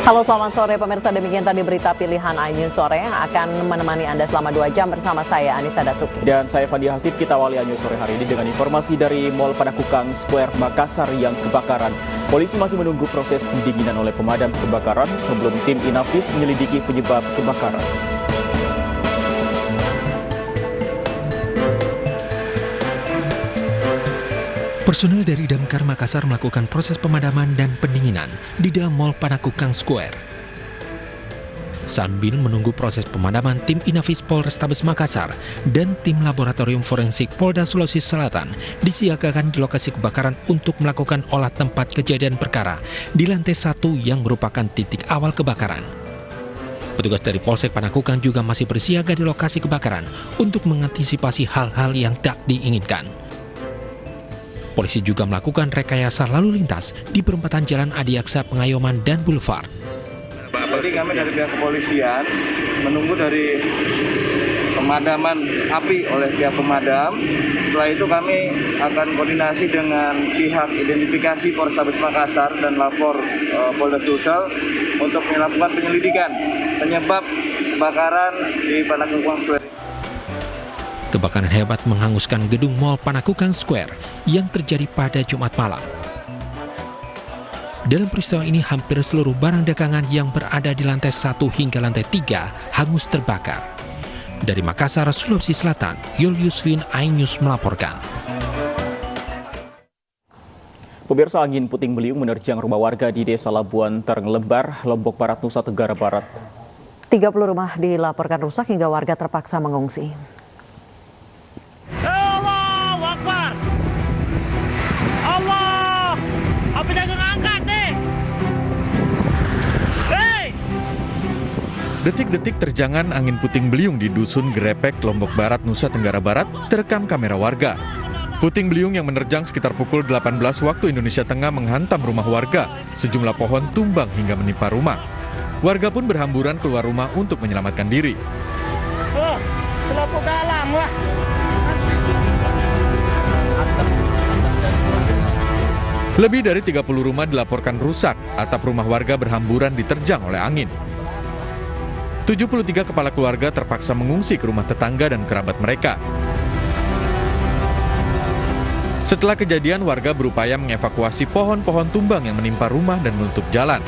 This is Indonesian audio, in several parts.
Halo, selamat sore pemirsa. Demikian tadi berita pilihan iNews Sore yang akan menemani Anda selama 2 jam bersama saya, Anissa Dasuki. Dan saya Fadi Hasib. Kita awali iNews Sore hari ini dengan informasi dari Mall Panakukang Square Makassar yang kebakaran. Polisi masih menunggu proses pendinginan oleh pemadam kebakaran sebelum tim Inafis menyelidiki penyebab kebakaran. Personel dari Damkar Makassar melakukan proses pemadaman dan pendinginan di dalam Mall Panakukang Square. Sambil menunggu proses pemadaman, tim Inafis Polrestabes Makassar dan tim Laboratorium Forensik Polda Sulawesi Selatan disiagakan di lokasi kebakaran untuk melakukan olah tempat kejadian perkara di lantai 1 yang merupakan titik awal kebakaran. Petugas dari Polsek Panakukang juga masih bersiaga di lokasi kebakaran untuk mengantisipasi hal-hal yang tak diinginkan. Polisi juga melakukan rekayasa lalu lintas di perempatan Jalan Adiaksa, Pengayoman, dan Boulevard. Jadi kami dari pihak kepolisian menunggu dari pemadaman api oleh pihak pemadam. Setelah itu kami akan koordinasi dengan pihak identifikasi Polrestabes Makassar dan lapor Polda Sulsel untuk melakukan penyelidikan penyebab kebakaran di Panakukang Square. Kebakaran hebat menghanguskan gedung Mall Panakukang Square yang terjadi pada Jumat malam. Dalam peristiwa ini hampir seluruh barang dagangan yang berada di lantai 1 hingga lantai 3 hangus terbakar. Dari Makassar, Sulawesi Selatan, Yul Yusfin, iNews melaporkan. Pemirsa, angin puting beliung menerjang rumah warga di Desa Labuan Terenglembar, Lombok Barat, Nusa Tenggara Barat. 30 rumah dilaporkan rusak hingga warga terpaksa mengungsi. Detik-detik terjangan angin puting beliung di Dusun Grepek, Lombok Barat, Nusa Tenggara Barat terekam kamera warga. Puting beliung yang menerjang sekitar pukul 18 waktu Indonesia Tengah menghantam rumah warga. Sejumlah pohon tumbang hingga menimpa rumah. Warga pun berhamburan keluar rumah untuk menyelamatkan diri. Selaput dalam, wah. Lebih dari 30 rumah dilaporkan rusak. Atap rumah warga berhamburan diterjang oleh angin. 73 kepala keluarga terpaksa mengungsi ke rumah tetangga dan kerabat mereka. Setelah kejadian, warga berupaya mengevakuasi pohon-pohon tumbang yang menimpa rumah dan menutup jalan.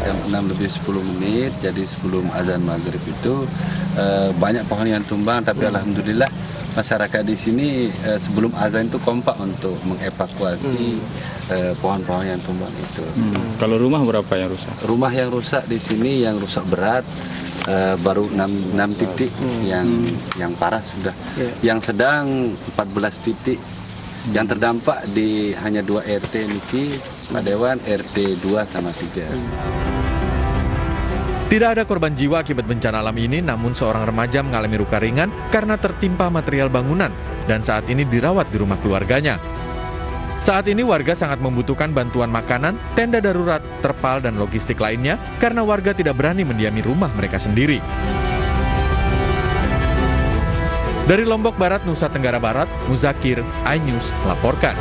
Jam 6 lebih 10 menit, jadi sebelum azan maghrib itu banyak pohon yang tumbang, tapi alhamdulillah masyarakat di sini sebelum azan itu kompak untuk mengevakuasi pohon-pohon yang tumbang itu. Kalau rumah berapa yang rusak? Rumah yang rusak di sini yang rusak berat baru 6 titik, yang parah sudah. Yang sedang 14 titik. Yang terdampak di hanya 2 RT niki, Pak Dewan, RT 2 sama 3. Tidak ada korban jiwa akibat bencana alam ini, namun seorang remaja mengalami luka ringan karena tertimpa material bangunan dan saat ini dirawat di rumah keluarganya. Saat ini warga sangat membutuhkan bantuan makanan, tenda darurat, terpal, dan logistik lainnya karena warga tidak berani mendiami rumah mereka sendiri. Dari Lombok Barat, Nusa Tenggara Barat, Muzakir, iNews melaporkan.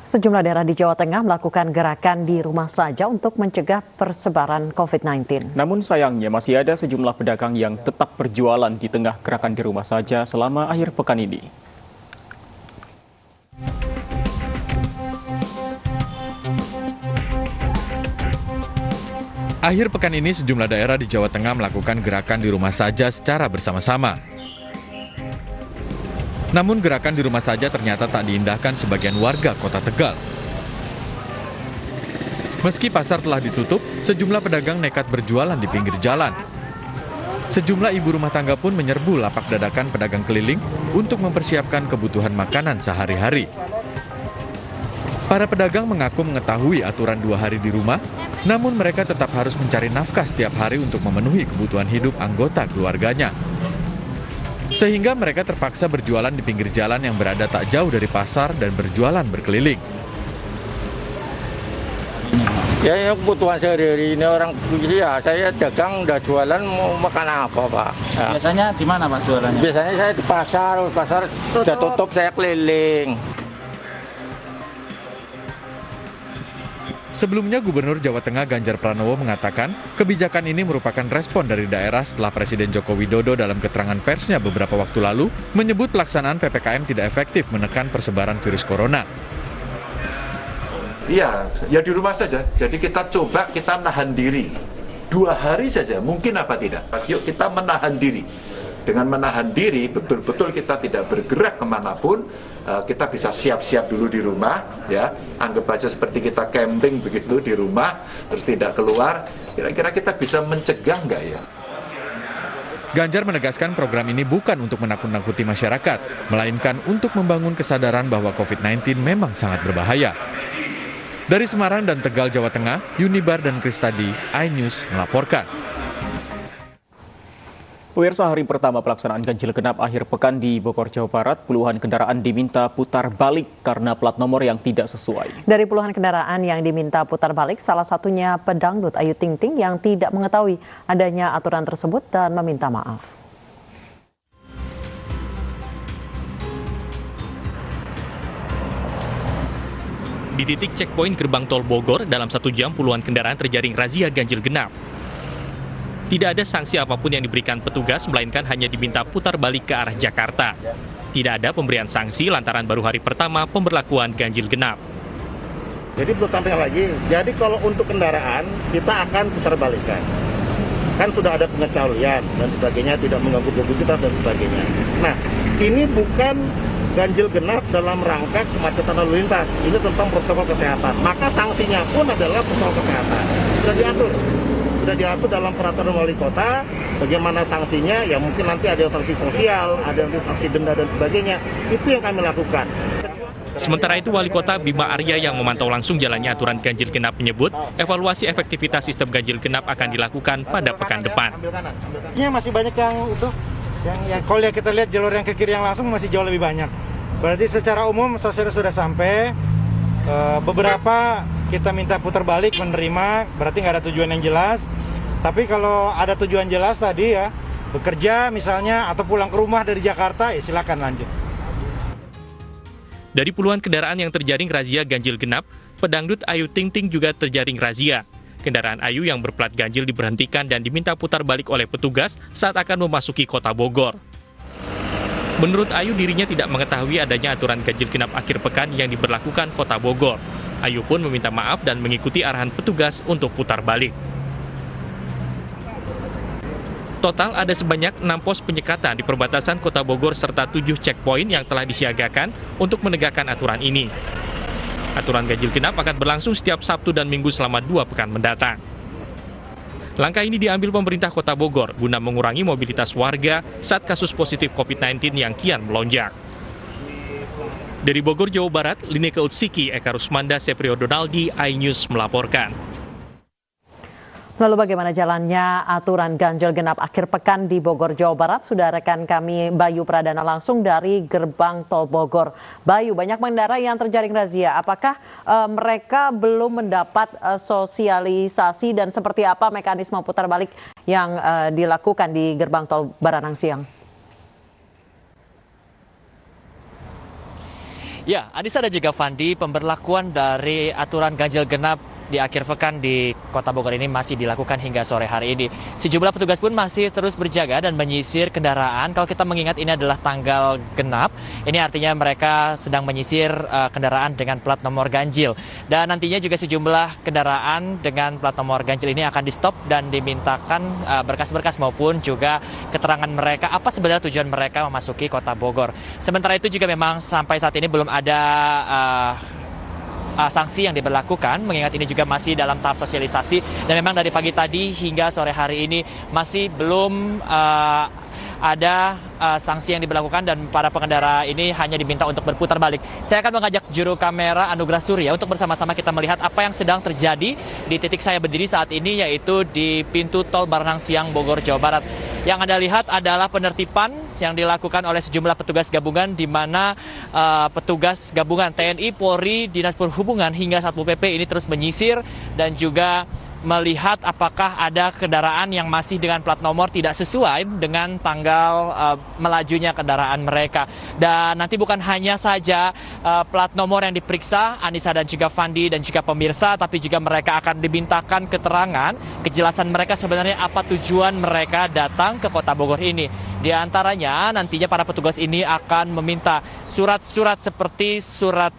Sejumlah daerah di Jawa Tengah melakukan gerakan di rumah saja untuk mencegah persebaran COVID-19. Namun sayangnya masih ada sejumlah pedagang yang tetap berjualan di tengah gerakan di rumah saja selama akhir pekan ini. Akhir pekan ini sejumlah daerah di Jawa Tengah melakukan gerakan di rumah saja secara bersama-sama. Namun gerakan di rumah saja ternyata tak diindahkan sebagian warga Kota Tegal. Meski pasar telah ditutup, sejumlah pedagang nekat berjualan di pinggir jalan. Sejumlah ibu rumah tangga pun menyerbu lapak dadakan pedagang keliling untuk mempersiapkan kebutuhan makanan sehari-hari. Para pedagang mengaku mengetahui aturan 2 hari di rumah, namun mereka tetap harus mencari nafkah setiap hari untuk memenuhi kebutuhan hidup anggota keluarganya. Sehingga mereka terpaksa berjualan di pinggir jalan yang berada tak jauh dari pasar dan berjualan berkeliling. Ya kebutuhan sehari-hari ini orang ya, saya dagang udah jualan mau makan apa Pak? Ya. Biasanya di mana Pak jualannya? Biasanya saya di pasar udah tutup saya keliling. Sebelumnya Gubernur Jawa Tengah Ganjar Pranowo mengatakan kebijakan ini merupakan respon dari daerah setelah Presiden Joko Widodo dalam keterangan persnya beberapa waktu lalu menyebut pelaksanaan PPKM tidak efektif menekan persebaran virus corona. Iya, ya di rumah saja. Jadi kita nahan diri. 2 hari saja, mungkin apa tidak. Yuk kita menahan diri. Dengan menahan diri, betul-betul kita tidak bergerak kemanapun. Kita bisa siap-siap dulu di rumah, ya. Anggap aja seperti kita camping begitu di rumah, terus tidak keluar. Kira-kira kita bisa mencegah nggak ya? Ganjar menegaskan program ini bukan untuk menakut-nakuti masyarakat, melainkan untuk membangun kesadaran bahwa COVID-19 memang sangat berbahaya. Dari Semarang dan Tegal, Jawa Tengah, Yunibar dan Kristadi, iNews melaporkan. Pemirsa, hari pertama pelaksanaan ganjil genap akhir pekan di Bogor, Jawa Barat, puluhan kendaraan diminta putar balik karena plat nomor yang tidak sesuai. Dari puluhan kendaraan yang diminta putar balik, salah satunya pedangdut Ayu Ting Ting yang tidak mengetahui adanya aturan tersebut dan meminta maaf. Di titik checkpoint gerbang tol Bogor, dalam 1 jam puluhan kendaraan terjaring razia ganjil genap. Tidak ada sanksi apapun yang diberikan petugas, melainkan hanya diminta putar balik ke arah Jakarta. Tidak ada pemberian sanksi lantaran baru hari pertama pemberlakuan ganjil genap. Jadi perlu sampaikan lagi, jadi kalau untuk kendaraan kita akan putar balikan. Kan sudah ada pengecualian dan sebagainya, tidak mengganggu mobilitas dan sebagainya. Nah, ini bukan ganjil genap dalam rangka kemacetan lalu lintas. Ini tentang protokol kesehatan. Maka sanksinya pun adalah protokol kesehatan. Sudah diatur dalam peraturan wali kota, bagaimana sanksinya, ya mungkin nanti ada sanksi sosial, ada nanti sanksi denda dan sebagainya. Itu yang kami lakukan. Sementara itu, Wali Kota Bima Arya yang memantau langsung jalannya aturan ganjil genap menyebut, evaluasi efektivitas sistem ganjil genap akan dilakukan pada pekan depan. Ini masih banyak yang itu, yang kalau kita lihat jalur yang ke kiri yang langsung masih jauh lebih banyak. Berarti secara umum sosial sudah sampai, beberapa kita minta putar balik menerima, berarti nggak ada tujuan yang jelas. Tapi kalau ada tujuan jelas tadi ya, bekerja misalnya atau pulang ke rumah dari Jakarta, ya silakan lanjut. Dari puluhan kendaraan yang terjaring razia ganjil genap, pedangdut Ayu Ting Ting juga terjaring razia. Kendaraan Ayu yang berplat ganjil diberhentikan dan diminta putar balik oleh petugas saat akan memasuki kota Bogor. Menurut Ayu, dirinya tidak mengetahui adanya aturan ganjil genap akhir pekan yang diberlakukan kota Bogor. Ayu pun meminta maaf dan mengikuti arahan petugas untuk putar balik. Total ada sebanyak 6 pos penyekatan di perbatasan kota Bogor serta 7 checkpoint yang telah disiagakan untuk menegakkan aturan ini. Aturan ganjil genap akan berlangsung setiap Sabtu dan Minggu selama 2 pekan mendatang. Langkah ini diambil pemerintah kota Bogor guna mengurangi mobilitas warga saat kasus positif COVID-19 yang kian melonjak. Dari Bogor, Jawa Barat, Lineke Utsiki, Eka Rusmanda, Seprio Donaldi, iNews melaporkan. Lalu bagaimana jalannya aturan ganjil genap akhir pekan di Bogor, Jawa Barat? Sudah rekan kami Bayu Pradana langsung dari gerbang tol Bogor. Bayu, banyak pengendara yang terjaring razia. Apakah mereka belum mendapat sosialisasi dan seperti apa mekanisme putar balik yang dilakukan di gerbang tol Baranang Siang? Ya, Anissa dan juga Fandi, pemberlakuan dari aturan ganjil genap di akhir pekan di Kota Bogor ini masih dilakukan hingga sore hari ini. Sejumlah petugas pun masih terus berjaga dan menyisir kendaraan. Kalau kita mengingat ini adalah tanggal genap, ini artinya mereka sedang menyisir kendaraan dengan plat nomor ganjil. Dan nantinya juga sejumlah kendaraan dengan plat nomor ganjil ini akan di-stop dan dimintakan berkas-berkas maupun juga keterangan mereka apa sebenarnya tujuan mereka memasuki Kota Bogor. Sementara itu juga memang sampai saat ini belum ada sanksi yang diberlakukan, mengingat ini juga masih dalam tahap sosialisasi dan memang dari pagi tadi hingga sore hari ini masih belum ada sanksi yang diberlakukan dan para pengendara ini hanya diminta untuk berputar balik. Saya akan mengajak juru kamera Anugrah Surya untuk bersama-sama kita melihat apa yang sedang terjadi di titik saya berdiri saat ini, yaitu di pintu tol Baranang Siang, Bogor, Jawa Barat. Yang Anda lihat adalah penertiban yang dilakukan oleh sejumlah petugas gabungan, di mana petugas gabungan TNI, Polri, Dinas Perhubungan hingga Satpol PP ini terus menyisir dan juga melihat apakah ada kendaraan yang masih dengan plat nomor tidak sesuai dengan tanggal melajunya kendaraan mereka. Dan nanti bukan hanya saja plat nomor yang diperiksa, Anissa dan juga Fandi dan juga pemirsa, tapi juga mereka akan dimintakan keterangan, kejelasan mereka sebenarnya apa tujuan mereka datang ke Kota Bogor ini. Di antaranya nantinya para petugas ini akan meminta surat-surat seperti surat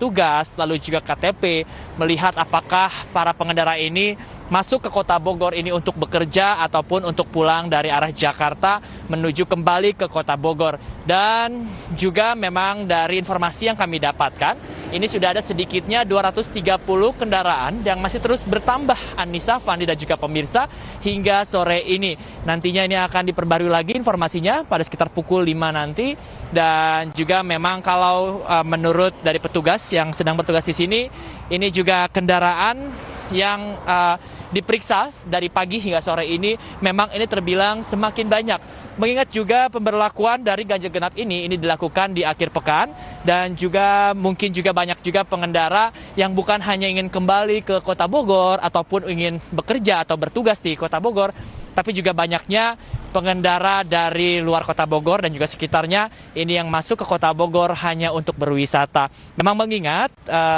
tugas, lalu juga KTP, melihat apakah para pengendara ini masuk ke Kota Bogor ini untuk bekerja ataupun untuk pulang dari arah Jakarta menuju kembali ke Kota Bogor. Dan juga memang dari informasi yang kami dapatkan, ini sudah ada sedikitnya 230 kendaraan yang masih terus bertambah, Anissa, Fandi dan juga pemirsa, hingga sore ini. Nantinya ini akan diperbarui lagi informasinya pada sekitar pukul 5 nanti. Dan juga memang kalau menurut dari petugas yang sedang bertugas di sini, ini juga kendaraan yang diperiksa dari pagi hingga sore ini memang ini terbilang semakin banyak. Mengingat juga pemberlakuan dari ganjil genap ini dilakukan di akhir pekan, dan juga mungkin juga banyak juga pengendara yang bukan hanya ingin kembali ke Kota Bogor ataupun ingin bekerja atau bertugas di Kota Bogor, tapi juga banyaknya pengendara dari luar Kota Bogor dan juga sekitarnya ini yang masuk ke Kota Bogor hanya untuk berwisata. Memang mengingat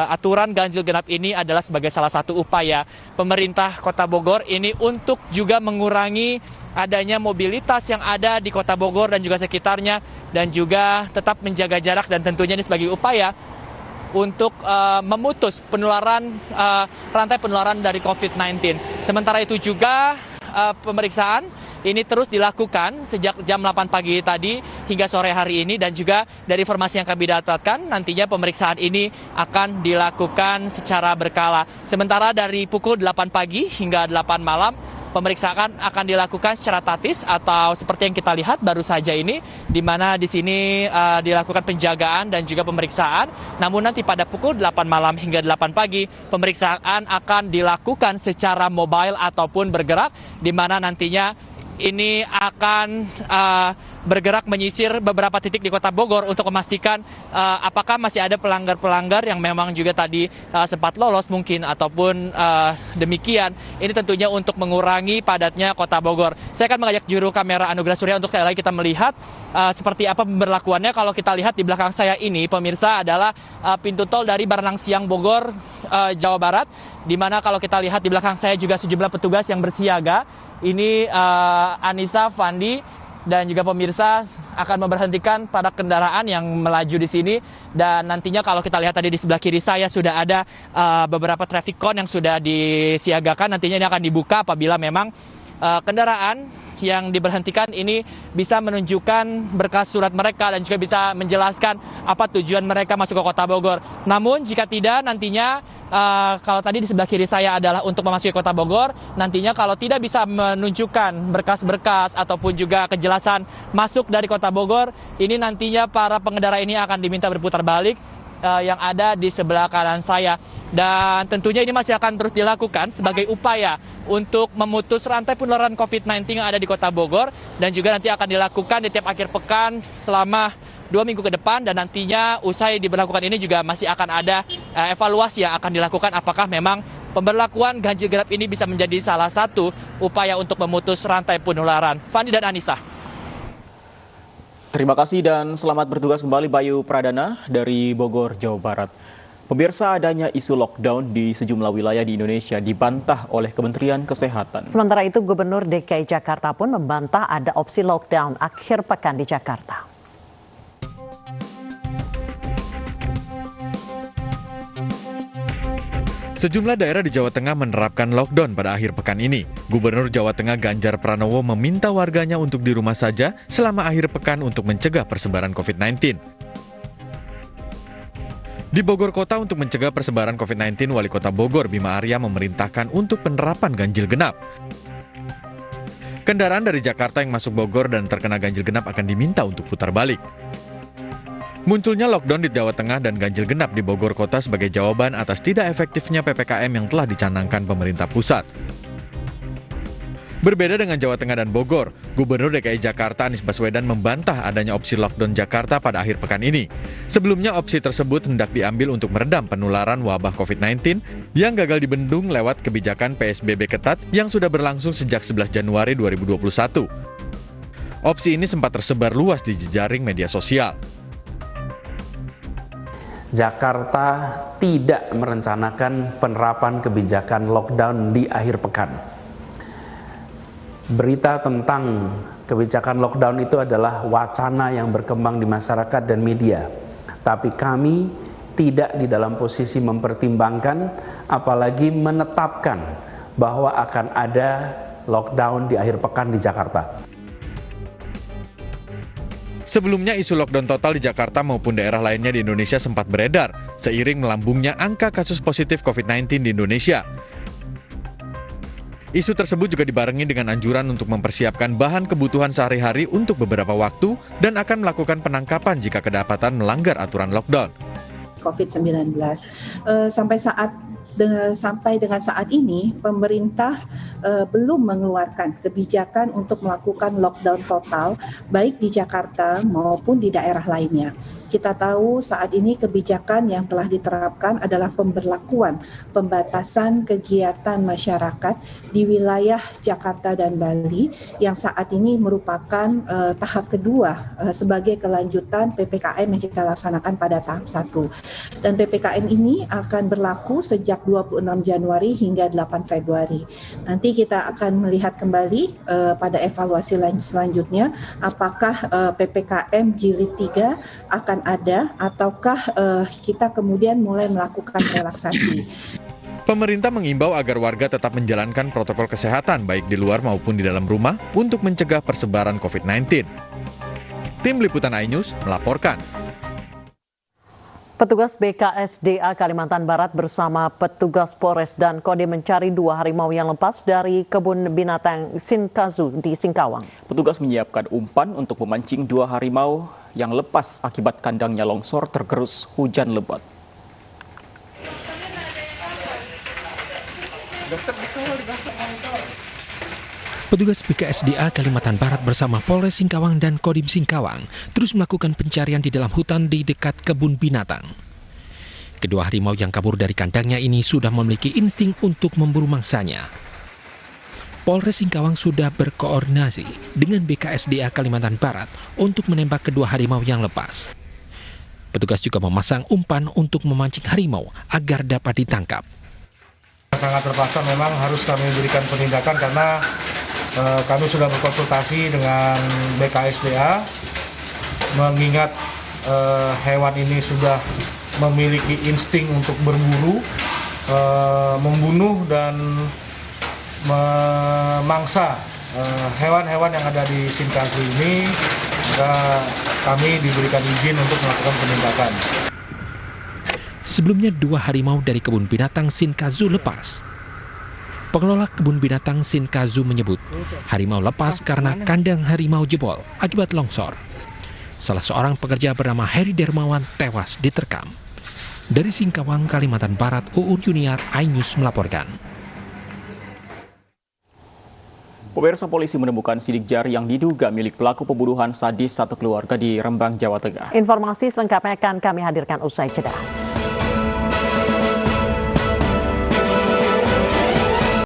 aturan ganjil genap ini adalah sebagai salah satu upaya pemerintah Kota Bogor ini untuk juga mengurangi adanya mobilitas yang ada di Kota Bogor dan juga sekitarnya, dan juga tetap menjaga jarak, dan tentunya ini sebagai upaya untuk memutus penularan rantai penularan dari COVID-19. Sementara itu juga pemeriksaan ini terus dilakukan sejak jam 8 pagi tadi hingga sore hari ini, dan juga dari informasi yang kami dapatkan nantinya pemeriksaan ini akan dilakukan secara berkala. Sementara dari pukul 8 pagi hingga 8 malam pemeriksaan akan dilakukan secara tatis atau seperti yang kita lihat baru saja ini, di mana di sini dilakukan penjagaan dan juga pemeriksaan. Namun nanti pada pukul 8 malam hingga 8 pagi pemeriksaan akan dilakukan secara mobile ataupun bergerak, di mana nantinya ini akan bergerak menyisir beberapa titik di Kota Bogor untuk memastikan apakah masih ada pelanggar-pelanggar yang memang juga tadi sempat lolos mungkin ataupun demikian. Ini tentunya untuk mengurangi padatnya Kota Bogor. Saya akan mengajak juru kamera Anugrah Surya untuk sekali lagi kita melihat seperti apa pemberlakuannya. Kalau kita lihat di belakang saya ini, pemirsa, adalah pintu tol dari Baranang Siang Bogor, Jawa Barat, di mana kalau kita lihat di belakang saya juga sejumlah petugas yang bersiaga. Ini Anissa, Fandi, dan juga pemirsa akan memberhentikan para kendaraan yang melaju di sini. Dan nantinya kalau kita lihat tadi di sebelah kiri saya sudah ada beberapa traffic cone yang sudah disiagakan. Nantinya ini akan dibuka apabila memang kendaraan yang diberhentikan ini bisa menunjukkan berkas surat mereka dan juga bisa menjelaskan apa tujuan mereka masuk ke Kota Bogor. Namun jika tidak, nantinya kalau tadi di sebelah kiri saya adalah untuk memasuki Kota Bogor, nantinya kalau tidak bisa menunjukkan berkas-berkas ataupun juga kejelasan masuk dari Kota Bogor, ini nantinya para pengendara ini akan diminta berputar balik yang ada di sebelah kanan saya. Dan tentunya ini masih akan terus dilakukan sebagai upaya untuk memutus rantai penularan COVID-19 yang ada di Kota Bogor, dan juga nanti akan dilakukan di tiap akhir pekan selama 2 minggu ke depan. Dan nantinya usai diberlakukan ini juga masih akan ada evaluasi yang akan dilakukan apakah memang pemberlakuan ganjil genap ini bisa menjadi salah satu upaya untuk memutus rantai penularan. Fandi dan Anissa. Terima kasih dan selamat bertugas kembali Bayu Pradana dari Bogor, Jawa Barat. Pemirsa, adanya isu lockdown di sejumlah wilayah di Indonesia dibantah oleh Kementerian Kesehatan. Sementara itu, Gubernur DKI Jakarta pun membantah ada opsi lockdown akhir pekan di Jakarta. Sejumlah daerah di Jawa Tengah menerapkan lockdown pada akhir pekan ini. Gubernur Jawa Tengah Ganjar Pranowo meminta warganya untuk di rumah saja selama akhir pekan untuk mencegah persebaran COVID-19. Di Bogor Kota untuk mencegah persebaran COVID-19, Wali Kota Bogor Bima Arya memerintahkan untuk penerapan ganjil genap. Kendaraan dari Jakarta yang masuk Bogor dan terkena ganjil genap akan diminta untuk putar balik. Munculnya lockdown di Jawa Tengah dan ganjil genap di Bogor Kota sebagai jawaban atas tidak efektifnya PPKM yang telah dicanangkan pemerintah pusat. Berbeda dengan Jawa Tengah dan Bogor, Gubernur DKI Jakarta Anies Baswedan membantah adanya opsi lockdown Jakarta pada akhir pekan ini. Sebelumnya opsi tersebut hendak diambil untuk meredam penularan wabah COVID-19 yang gagal dibendung lewat kebijakan PSBB ketat yang sudah berlangsung sejak 11 Januari 2021. Opsi ini sempat tersebar luas di jejaring media sosial. Jakarta tidak merencanakan penerapan kebijakan lockdown di akhir pekan. Berita tentang kebijakan lockdown itu adalah wacana yang berkembang di masyarakat dan media. Tapi kami tidak di dalam posisi mempertimbangkan, apalagi menetapkan bahwa akan ada lockdown di akhir pekan di Jakarta. Sebelumnya isu lockdown total di Jakarta maupun daerah lainnya di Indonesia sempat beredar, seiring melambungnya angka kasus positif COVID-19 di Indonesia. Isu tersebut juga dibarengi dengan anjuran untuk mempersiapkan bahan kebutuhan sehari-hari untuk beberapa waktu dan akan melakukan penangkapan jika kedapatan melanggar aturan lockdown. COVID-19 sampai dengan saat ini pemerintah belum mengeluarkan kebijakan untuk melakukan lockdown total baik di Jakarta maupun di daerah lainnya. Kita tahu saat ini kebijakan yang telah diterapkan adalah pemberlakuan pembatasan kegiatan masyarakat di wilayah Jakarta dan Bali yang saat ini merupakan tahap kedua sebagai kelanjutan PPKM yang kita laksanakan pada tahap 1. Dan PPKM ini akan berlaku sejak 26 Januari hingga 8 Februari. Nanti kita akan melihat kembali pada evaluasi selanjutnya apakah PPKM jilid 3 akan ada ataukah kita kemudian mulai melakukan relaksasi. Pemerintah mengimbau agar warga tetap menjalankan protokol kesehatan baik di luar maupun di dalam rumah untuk mencegah persebaran COVID-19. Tim Liputan iNews melaporkan. Petugas BKSDA Kalimantan Barat bersama petugas Polres dan Kodim mencari 2 harimau yang lepas dari kebun binatang Sinkazu di Singkawang. Petugas menyiapkan umpan untuk memancing 2 harimau yang lepas akibat kandangnya longsor tergerus hujan lebat. Petugas BKSDA Kalimantan Barat bersama Polres Singkawang dan Kodim Singkawang terus melakukan pencarian di dalam hutan di dekat kebun binatang. Kedua harimau yang kabur dari kandangnya ini sudah memiliki insting untuk memburu mangsanya. Polres Singkawang sudah berkoordinasi dengan BKSDA Kalimantan Barat untuk menembak kedua harimau yang lepas. Petugas juga memasang umpan untuk memancing harimau agar dapat ditangkap. Sangat terpaksa memang harus kami berikan penindakan karena kami sudah berkonsultasi dengan BKSDA mengingat hewan ini sudah memiliki insting untuk berburu, membunuh dan memangsa hewan-hewan yang ada di Sinkazu ini, maka kami diberikan izin untuk melakukan penindakan. Sebelumnya 2 harimau dari kebun binatang Sinkazu lepas. Pengelola kebun binatang Sinkazu menyebut harimau lepas karena kandang harimau jebol akibat longsor. Salah seorang pekerja bernama Heri Dermawan tewas diterkam. Dari Singkawang, Kalimantan Barat, Uun Junior, iNews melaporkan. Pemirsa, polisi menemukan sidik jari yang diduga milik pelaku pembunuhan sadis satu keluarga di Rembang, Jawa Tengah. Informasi selengkapnya akan kami hadirkan usai jeda.